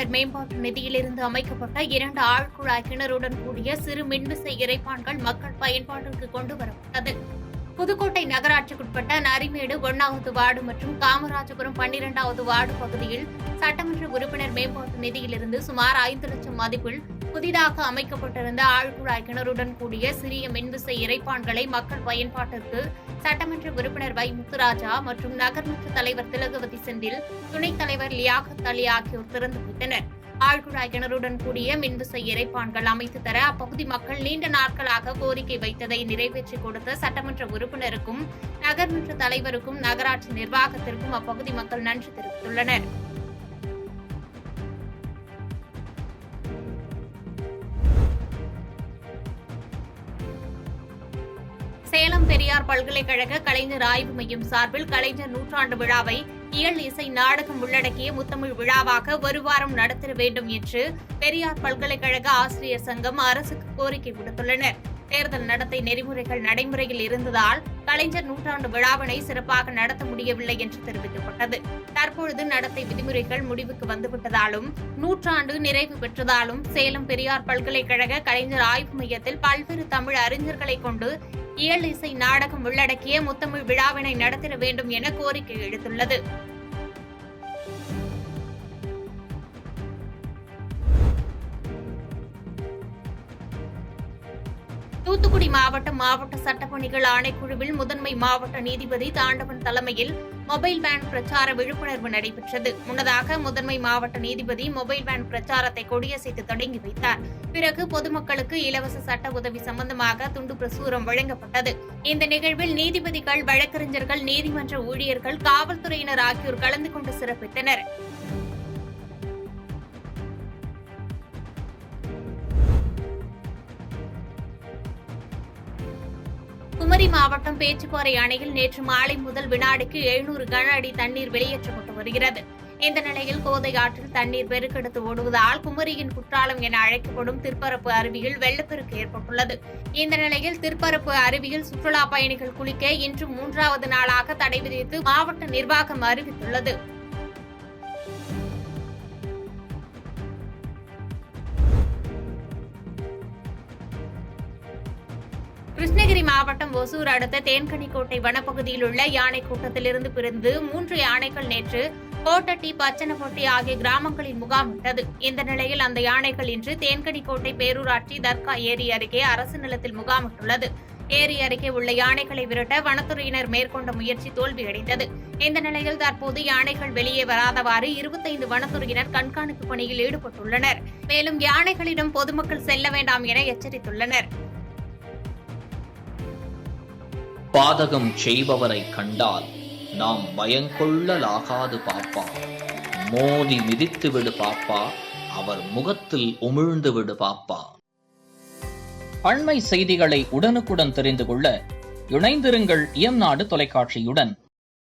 உறுப்பினர் மேம்பாட்டு நிதியிலிருந்து அமைக்கப்பட்ட 2 ஆழ்குழாய் கிணறுடன் கூடிய சிறு மின்விசை இறைப்பான்கள் மக்கள் பயன்பாட்டிற்கு கொண்டு வரப்பட்டது. புதுக்கோட்டை நகராட்சிக்குட்பட்ட நரிமேடு 1வது வார்டு மற்றும் காமராஜபுரம் 12வது வார்டு பகுதியில் சட்டமன்ற உறுப்பினர் மேம்பாட்டு நிதியிலிருந்து சுமார் 5 லட்சம் மதிப்பில் புதிதாக அமைக்கப்பட்டிருந்த ஆழ்குழாய் கிணறுடன் கூடிய சிறிய மின்விசை இறைப்பான்களை மக்கள் பயன்பாட்டிற்கு சட்டமன்ற உறுப்பினர் வை முத்துராஜா மற்றும் நகர்மன்ற தலைவர் திலகவதி செந்தில், துணைத் தலைவர் லியாகத் அலி ஆகியோர் திறந்து வைத்தனர். ஆழ்குழாய் கிணறுடன் கூடிய மின்விசை இறைப்பான்கள் அமைத்து தர அப்பகுதி மக்கள் நீண்ட நாட்களாக கோரிக்கை வைத்ததை நிறைவேற்றிக் கொடுத்த சட்டமன்ற உறுப்பினருக்கும் நகர்மன்ற தலைவருக்கும் நகராட்சி நிர்வாகத்திற்கும் அப்பகுதி மக்கள் நன்றி தெரிவித்துள்ளனர். சேலம் பெரியார் பல்கலைக்கழக கலைஞர் ஆய்வு மையம் சார்பில் கலைஞர் நூற்றாண்டு விழாவை இயல் இசை நாடகம் உள்ளடக்கிய முத்தமிழ் விழாவாக ஒரு வாரம் நடத்த வேண்டும் என்று பெரியார் பல்கலைக்கழக ஆசிரியர் சங்கம் அரசுக்கு கோரிக்கை விடுத்துள்ளனர். தேர்தல் நடத்தை நெறிமுறைகள் நடைமுறையில் இருந்ததால் கலைஞர் நூற்றாண்டு விழாவினை சிறப்பாக நடத்த முடியவில்லை என்று தெரிவிக்கப்பட்டது. தற்பொழுது நடத்தை விதிமுறைகள் முடிவுக்கு வந்துவிட்டதாலும் நூற்றாண்டு நிறைவு பெற்றதாலும் சேலம் பெரியார் பல்கலைக்கழக கலைஞர் ஆய்வு மையத்தில் பல்வேறு தமிழ் அறிஞர்களை கொண்டு இயல் இசை நாடகம் உள்ளடக்கிய முத்தமிழ் விழாவினை நடத்திட வேண்டும் என கோரிக்கை எழுத்துள்ளது. தூத்துக்குடி மாவட்ட சட்டப்பணிகள் ஆணைக்குழுவில் முதன்மை மாவட்ட நீதிபதி தாண்டவன் தலைமையில் மொபைல் வேன் பிரச்சார விழிப்புணர்வு நடைபெற்றது. முன்னதாக முதன்மை மாவட்ட நீதிபதி மொபைல் வேன் பிரச்சாரத்தை கொடியசைத்து தொடங்கி வைத்தார். பிறகு பொதுமக்களுக்கு இலவச சட்ட உதவி சம்பந்தமாக துண்டு பிரசுரம் வழங்கப்பட்டது. இந்த நிகழ்வில் நீதிபதிகள், வழக்கறிஞர்கள், நீதிமன்ற ஊழியர்கள், காவல்துறையினர் ஆகியோர் கலந்து கொண்டு சிறப்பித்தனர். குமரி மாவட்டம் பேச்சிப்பாறை அணையில் நேற்று மாலை முதல் வினாடிக்கு 700 கன அடி தண்ணீர் வெளியேற்றப்பட்டு வருகிறது. இந்த நிலையில் கோதை ஆற்றில் தண்ணீர் பெருக்கெடுத்து ஓடுவதால் குமரியின் குற்றாலம் என அழைக்கப்படும் திற்பரப்பு அருவியில் வெள்ளப்பெருக்கு ஏற்பட்டுள்ளது. இந்த நிலையில் திற்பரப்பு அருவியில் சுற்றுலா பயணிகள் குளிக்க இன்று 3வது நாளாக தடை விதித்து மாவட்ட நிர்வாகம் அறிவித்துள்ளது. கிருஷ்ணகிரி மாவட்டம் ஒசூர் அடுத்த தேன்கனிக்கோட்டை வனப்பகுதியில் உள்ள யானை கூட்டத்திலிருந்து பிரிந்து 3 யானைகள் நேற்று கோட்டட்டி, பச்சனப்பட்டி ஆகிய கிராமங்களில் முகாமிட்டது. இந்த நிலையில் அந்த யானைகள் இன்று தேன்கனிக்கோட்டை பேரூராட்சி தர்கா ஏரி அருகே அரசு நிலத்தில் முகாமிட்டுள்ளது. ஏரி அருகே உள்ள யானைகளை விரட்ட வனத்துறையினர் மேற்கொண்ட முயற்சி தோல்வியடைந்தது. இந்த நிலையில் தற்போது யானைகள் வெளியே வராதவாறு 25 வனத்துறையினர் கண்காணிப்பு பணியில் ஈடுபட்டுள்ளனர். மேலும் யானைகளிடம் பொதுமக்கள் செல்ல வேண்டாம் என எச்சரித்துள்ளனர். பாதகம் செய்பவரை கண்டால் நாம் பயங்கொள்ளலாகாது பாப்பா, மோதி மிதித்து விடு பாப்பா, அவர் முகத்தில் உமிழ்ந்து விடு பாப்பா. அண்மை செய்திகளை உடனுக்குடன் தெரிந்து கொள்ள இணைந்திருங்கள் இயம்நாடு தொலைக்காட்சியுடன்.